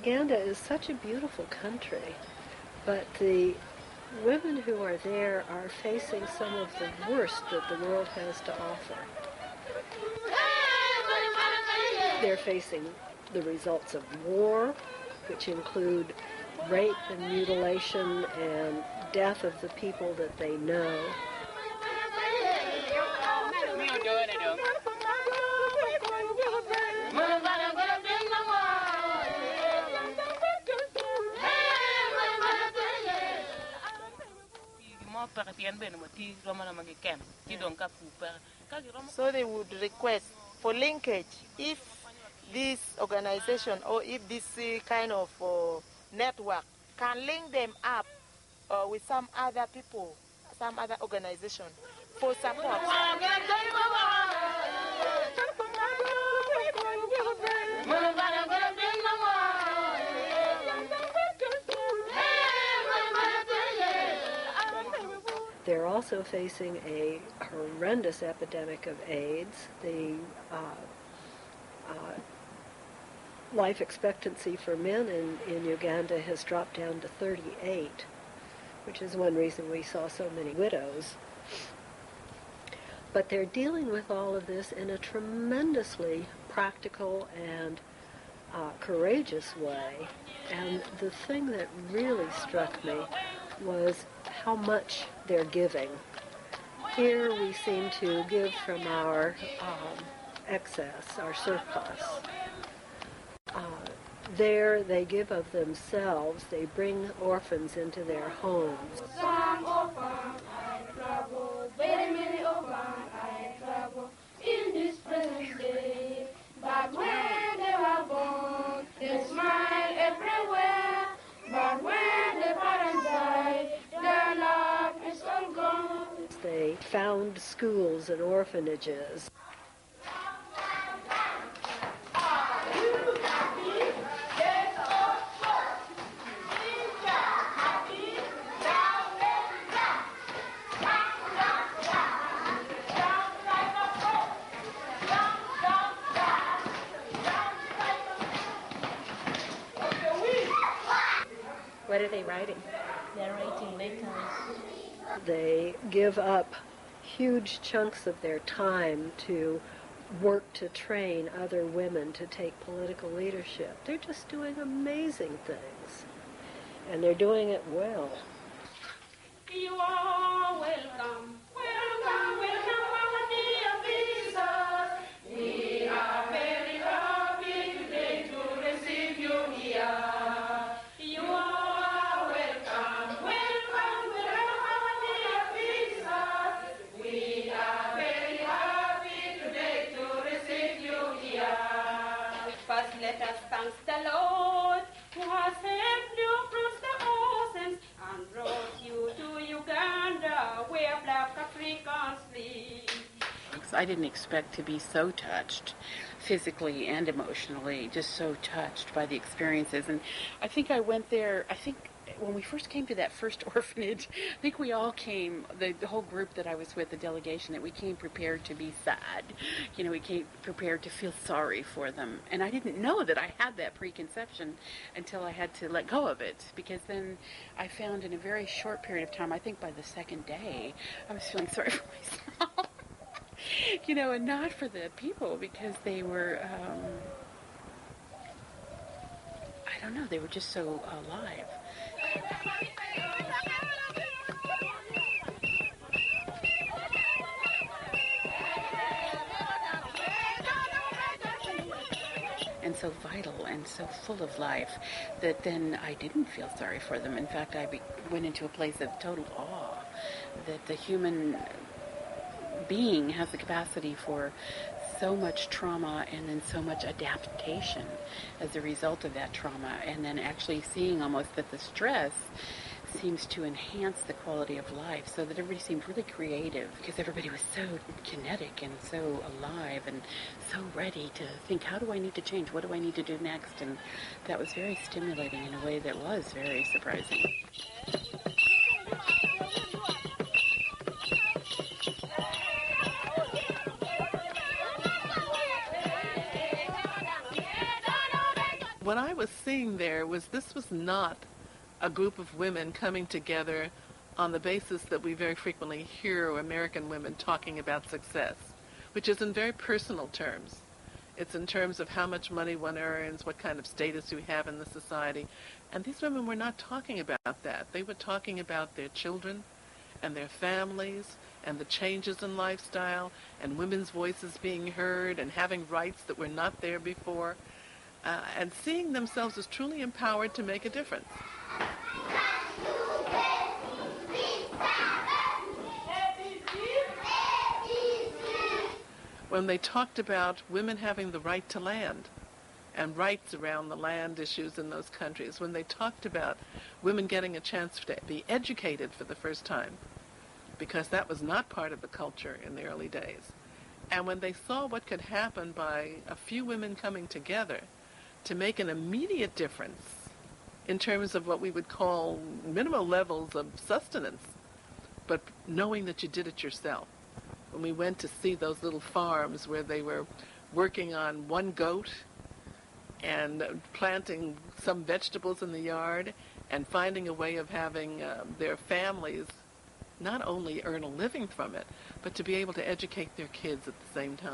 Uganda is such a beautiful country, but the women who are there are facing some of the worst that the world has to offer. They're facing the results of war, which include rape and mutilation and death of the people that they know. So they would request for linkage if this organization or if this kind of network can link them up with some other people, some other organization for support. They're also facing a horrendous epidemic of AIDS. The life expectancy for men in Uganda has dropped down to 38, which is one reason we saw so many widows. But they're dealing with all of this in a tremendously practical and courageous way. And the thing that really struck me was how much they're giving. Here we seem to give from our excess, our surplus. There they give of themselves. They bring orphans into their homes. Some orphans I travel, very many orphans I travel in this present day. But when they were born, they smile everywhere. But when the parents die, their love is all gone. They found schools and orphanages. What are they writing? They're writing letters. They give up huge chunks of their time to work to train other women to take political leadership. They're just doing amazing things, and they're doing it well. You are welcome, welcome, welcome, our dear visitors. We are very happy today to receive you here. You are welcome, welcome, welcome, our dear visitors. We are very happy today to receive you here. First, let us thank the Lord who has helped you across the oceans and brought you to Uganda, where black Africans live. I didn't expect to be so touched, physically and emotionally, just so touched by the experiences. And I think I went there, when we first came to that first orphanage, I think we all came, the whole group that I was with, the delegation, that we came prepared to be sad. You know, we came prepared to feel sorry for them. And I didn't know that I had that preconception until I had to let go of it, because then I found in a very short period of time, I think by the second day, I was feeling sorry for myself. You know, and not for the people, because they were, I don't know, they were just so alive. And so vital and so full of life that then I didn't feel sorry for them. In fact, I went into a place of total awe that the human being has the capacity for so much trauma and then so much adaptation as a result of that trauma, and then actually seeing almost that the stress seems to enhance the quality of life, so that everybody seemed really creative because everybody was so kinetic and so alive and so ready to think, how do I need to change? What do I need to do next? And that was very stimulating in a way that was very surprising. What I was seeing there was this was not a group of women coming together on the basis that we very frequently hear American women talking about success, which is in very personal terms. It's in terms of how much money one earns, what kind of status you have in the society. And these women were not talking about that. They were talking about their children and their families and the changes in lifestyle and women's voices being heard and having rights that were not there before, and seeing themselves as truly empowered to make a difference. When they talked about women having the right to land and rights around the land issues in those countries, when they talked about women getting a chance to be educated for the first time, because that was not part of the culture in the early days, and when they saw what could happen by a few women coming together to make an immediate difference in terms of what we would call minimal levels of sustenance, but knowing that you did it yourself. When we went to see those little farms where they were working on one goat and planting some vegetables in the yard and finding a way of having their families not only earn a living from it, but to be able to educate their kids at the same time.